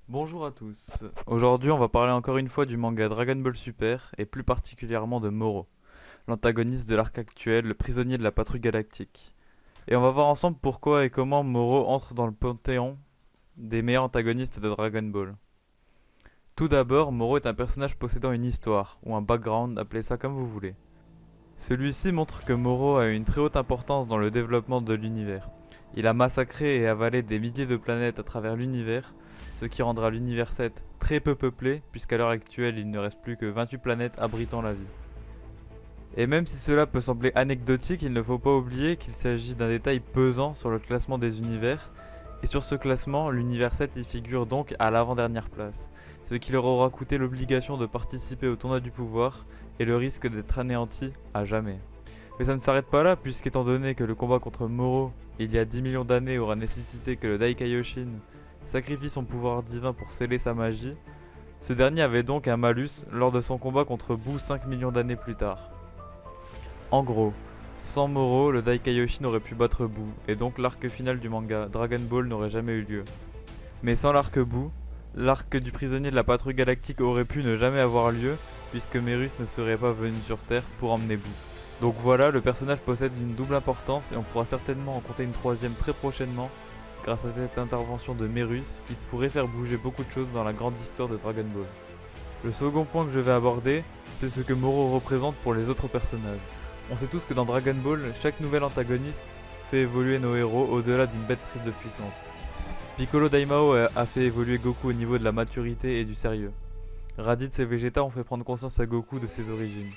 Bonjour à tous. Aujourd'hui, on va parler encore une fois du manga Dragon Ball Super et plus particulièrement de Moro, l'antagoniste de l'arc actuel, le prisonnier de la patrouille galactique. Et on va voir ensemble pourquoi et comment Moro entre dans le panthéon des meilleurs antagonistes de Dragon Ball. Tout d'abord, Moro est un personnage possédant une histoire, ou un background, appelez ça comme vous voulez. Celui-ci montre que Moro a eu une très haute importance dans le développement de l'univers. Il a massacré et avalé des milliers de planètes à travers l'univers, ce qui rendra l'univers 7 très peu peuplé, puisqu'à l'heure actuelle il ne reste plus que 28 planètes abritant la vie. Et même si cela peut sembler anecdotique, il ne faut pas oublier qu'il s'agit d'un détail pesant sur le classement des univers, et sur ce classement, l'univers 7 y figure donc à l'avant-dernière place, ce qui leur aura coûté l'obligation de participer au tournoi du pouvoir et le risque d'être anéantis à jamais. Mais ça ne s'arrête pas là, puisqu'étant donné que le combat contre Moro, il y a 10 millions d'années, aura nécessité que le Daikaioshin sacrifie son pouvoir divin pour sceller sa magie, ce dernier avait donc un malus lors de son combat contre Boo 5 millions d'années plus tard. En gros, sans Moro, le Daikaioshin aurait pu battre Boo, et donc l'arc final du manga Dragon Ball n'aurait jamais eu lieu. Mais sans l'arc Boo, l'arc du prisonnier de la patrouille galactique aurait pu ne jamais avoir lieu, puisque Merus ne serait pas venu sur Terre pour emmener Boo. Donc voilà, le personnage possède une double importance et on pourra certainement en compter une troisième très prochainement grâce à cette intervention de Merus qui pourrait faire bouger beaucoup de choses dans la grande histoire de Dragon Ball. Le second point que je vais aborder, c'est ce que Moro représente pour les autres personnages. On sait tous que dans Dragon Ball, chaque nouvel antagoniste fait évoluer nos héros au-delà d'une bête prise de puissance. Piccolo Daimao a fait évoluer Goku au niveau de la maturité et du sérieux. Raditz et Vegeta ont fait prendre conscience à Goku de ses origines.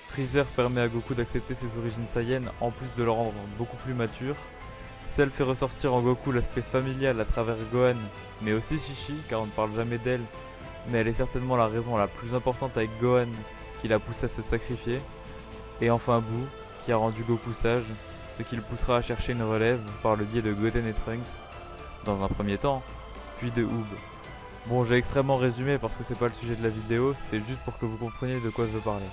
Freezer permet à Goku d'accepter ses origines Saiyan en plus de le rendre beaucoup plus mature. Cell fait ressortir en Goku l'aspect familial à travers Gohan, mais aussi Shishi, car on ne parle jamais d'elle, mais elle est certainement la raison la plus importante avec Gohan qui l'a poussé à se sacrifier. Et enfin Boo, qui a rendu Goku sage, ce qui le poussera à chercher une relève par le biais de Goten et Trunks, dans un premier temps, puis de Oob. Bon, j'ai extrêmement résumé parce que c'est pas le sujet de la vidéo, c'était juste pour que vous compreniez de quoi je veux parler.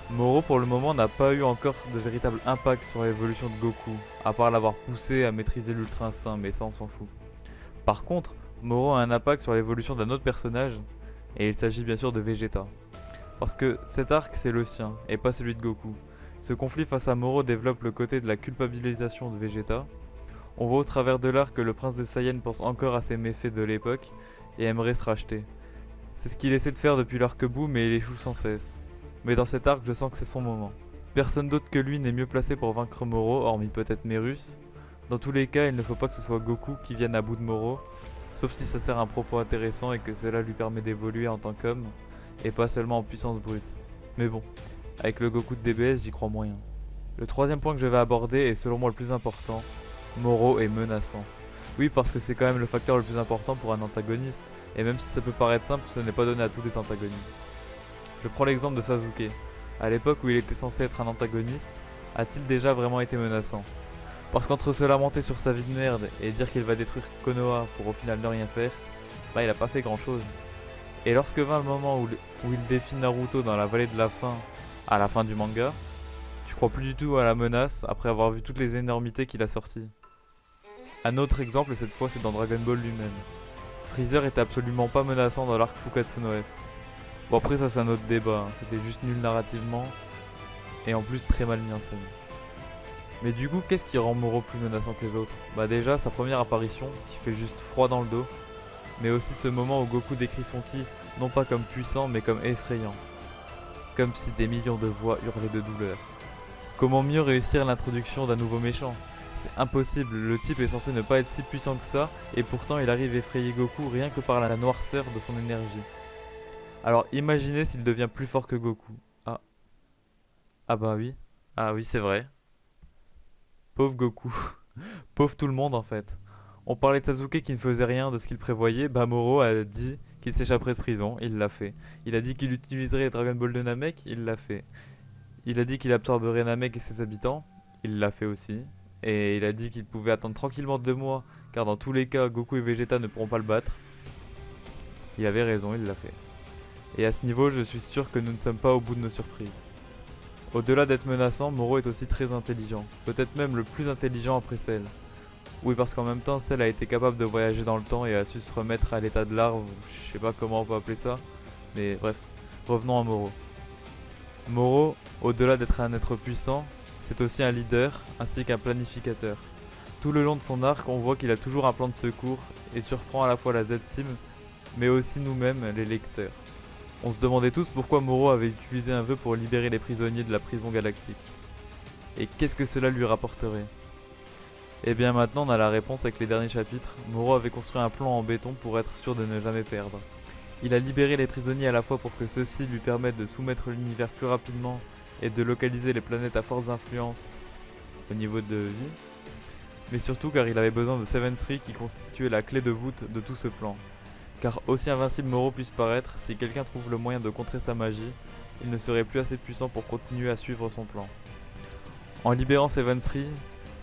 Moro pour le moment n'a pas eu encore de véritable impact sur l'évolution de Goku, à part l'avoir poussé à maîtriser l'Ultra Instinct, mais ça on s'en fout. Par contre, Moro a un impact sur l'évolution d'un autre personnage, et il s'agit bien sûr de Vegeta. Parce que cet arc c'est le sien, et pas celui de Goku. Ce conflit face à Moro développe le côté de la culpabilisation de Vegeta. On voit au travers de l'arc que le prince de Saiyan pense encore à ses méfaits de l'époque, et aimerait se racheter. C'est ce qu'il essaie de faire depuis l'arc Boo, mais il échoue sans cesse. Mais dans cet arc, je sens que c'est son moment. Personne d'autre que lui n'est mieux placé pour vaincre Moro, hormis peut-être Merus. Dans tous les cas, il ne faut pas que ce soit Goku qui vienne à bout de Moro, sauf si ça sert à un propos intéressant et que cela lui permet d'évoluer en tant qu'homme, et pas seulement en puissance brute. Mais bon, avec le Goku de DBS, j'y crois moyen. Le troisième point que je vais aborder est selon moi le plus important. Moro est menaçant. Oui, parce que c'est quand même le facteur le plus important pour un antagoniste, et même si ça peut paraître simple, ce n'est pas donné à tous les antagonistes. Je prends l'exemple de Sasuke. À l'époque où il était censé être un antagoniste, a-t-il déjà vraiment été menaçant? Parce qu'entre se lamenter sur sa vie de merde et dire qu'il va détruire Konoha pour au final ne rien faire, bah il a pas fait grand chose. Et lorsque vint le moment où il défie Naruto dans la vallée de la faim, à la fin du manga, tu crois plus du tout à la menace après avoir vu toutes les énormités qu'il a sorties. Un autre exemple, cette fois c'est dans Dragon Ball lui-même. Freezer était absolument pas menaçant dans l'arc Fukatsu no F. Bon après ça c'est un autre débat, hein. C'était juste nul narrativement et en plus très mal mis en scène. Mais du coup qu'est-ce qui rend Moro plus menaçant que les autres? Bah déjà sa première apparition qui fait juste froid dans le dos, mais aussi ce moment où Goku décrit son ki non pas comme puissant mais comme effrayant. Comme si des millions de voix hurlaient de douleur. Comment mieux réussir l'introduction d'un nouveau méchant? C'est impossible, le type est censé ne pas être si puissant que ça, et pourtant il arrive à effrayer Goku rien que par la noirceur de son énergie. Alors imaginez s'il devient plus fort que Goku. Ah, ah bah oui. Ah oui, c'est vrai. Pauvre Goku. Pauvre tout le monde en fait. On parlait de Sasuke qui ne faisait rien de ce qu'il prévoyait, bah Moro a dit qu'il s'échapperait de prison, il l'a fait. Il a dit qu'il utiliserait les Dragon Ball de Namek, il l'a fait. Il a dit qu'il absorberait Namek et ses habitants, il l'a fait aussi. Et il a dit qu'il pouvait attendre tranquillement 2 mois, car dans tous les cas, Goku et Vegeta ne pourront pas le battre. Il avait raison, il l'a fait. Et à ce niveau, je suis sûr que nous ne sommes pas au bout de nos surprises. Au-delà d'être menaçant, Moro est aussi très intelligent, peut-être même le plus intelligent après Cell. Oui, parce qu'en même temps, Cell a été capable de voyager dans le temps et a su se remettre à l'état de larve, ou je sais pas comment on peut appeler ça, mais bref, revenons à Moro. Moro, au-delà d'être un être puissant, c'est aussi un leader ainsi qu'un planificateur. Tout le long de son arc, on voit qu'il a toujours un plan de secours et surprend à la fois la Z-Team, mais aussi nous-mêmes, les lecteurs. On se demandait tous pourquoi Moro avait utilisé un vœu pour libérer les prisonniers de la prison galactique. Et qu'est-ce que cela lui rapporterait? Et bien maintenant on a la réponse avec les derniers chapitres. Moro avait construit un plan en béton pour être sûr de ne jamais perdre. Il a libéré les prisonniers à la fois pour que ceux-ci lui permettent de soumettre l'univers plus rapidement et de localiser les planètes à fortes influences au niveau de vie, mais surtout car il avait besoin de Seven Three qui constituait la clé de voûte de tout ce plan. Car aussi invincible Moro puisse paraître, si quelqu'un trouve le moyen de contrer sa magie, il ne serait plus assez puissant pour continuer à suivre son plan. En libérant Seven Three,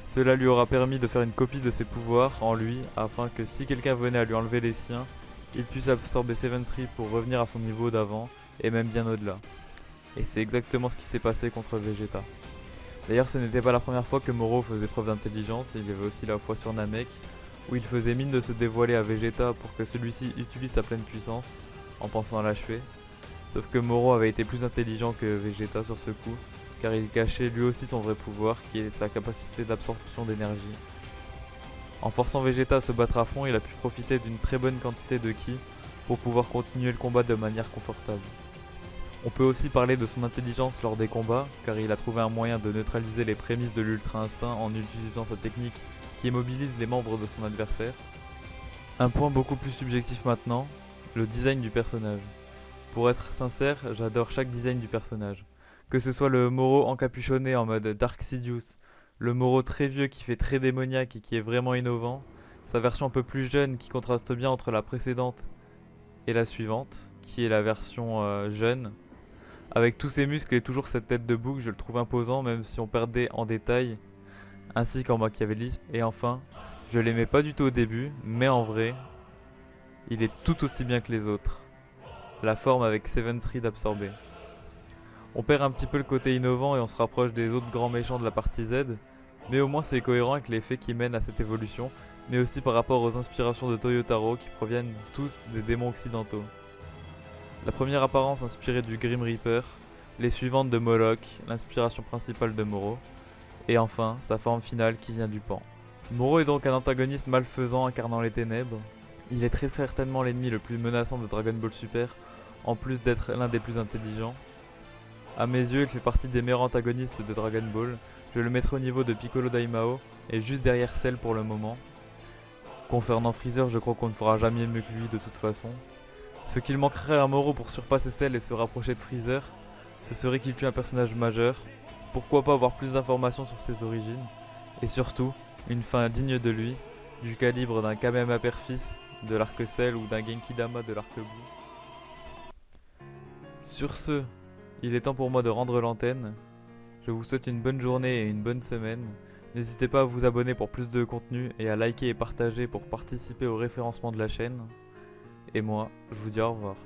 cela lui aura permis de faire une copie de ses pouvoirs en lui, afin que si quelqu'un venait à lui enlever les siens, il puisse absorber Seven Three pour revenir à son niveau d'avant, et même bien au-delà. Et c'est exactement ce qui s'est passé contre Vegeta. D'ailleurs, ce n'était pas la première fois que Moro faisait preuve d'intelligence, il y avait aussi la fois sur Namek, où il faisait mine de se dévoiler à Vegeta pour que celui-ci utilise sa pleine puissance, en pensant à l'achever. Sauf que Moro avait été plus intelligent que Vegeta sur ce coup, car il cachait lui aussi son vrai pouvoir, qui est sa capacité d'absorption d'énergie. En forçant Vegeta à se battre à fond, il a pu profiter d'une très bonne quantité de ki pour pouvoir continuer le combat de manière confortable. On peut aussi parler de son intelligence lors des combats, car il a trouvé un moyen de neutraliser les prémices de l'Ultra Instinct en utilisant sa technique qui immobilise les membres de son adversaire. Un point beaucoup plus subjectif maintenant, le design du personnage. Pour être sincère, j'adore chaque design du personnage. Que ce soit le Moro encapuchonné en mode Dark Sidious, le Moro très vieux qui fait très démoniaque et qui est vraiment innovant, sa version un peu plus jeune qui contraste bien entre la précédente et la suivante, qui est la version jeune. Avec tous ses muscles et toujours cette tête de bouc, je le trouve imposant même si on perdait en détail, ainsi qu'en machiavéliste. Et enfin, je l'aimais pas du tout au début, mais en vrai, il est tout aussi bien que les autres. La forme avec Seven Three d'absorber. On perd un petit peu le côté innovant et on se rapproche des autres grands méchants de la partie Z, mais au moins c'est cohérent avec les faits qui mènent à cette évolution, mais aussi par rapport aux inspirations de Toyotaro qui proviennent tous des démons occidentaux. La première apparence inspirée du Grim Reaper, les suivantes de Moloch, l'inspiration principale de Moro, et enfin sa forme finale qui vient du Pan. Moro est donc un antagoniste malfaisant incarnant les ténèbres. Il est très certainement l'ennemi le plus menaçant de Dragon Ball Super, en plus d'être l'un des plus intelligents. A mes yeux, il fait partie des meilleurs antagonistes de Dragon Ball. Je le mettrai au niveau de Piccolo Daimao, et juste derrière Cell pour le moment. Concernant Freezer, je crois qu'on ne fera jamais mieux que lui de toute façon. Ce qu'il manquerait à Moro pour surpasser Cell et se rapprocher de Freezer, ce serait qu'il tue un personnage majeur. Pourquoi pas avoir plus d'informations sur ses origines, et surtout, une fin digne de lui, du calibre d'un Kamehame Père-Fils de l'arc Cell ou d'un Genki Dama de l'arc Blue. Sur ce, il est temps pour moi de rendre l'antenne. Je vous souhaite une bonne journée et une bonne semaine. N'hésitez pas à vous abonner pour plus de contenu et à liker et partager pour participer au référencement de la chaîne. Et moi, je vous dis au revoir.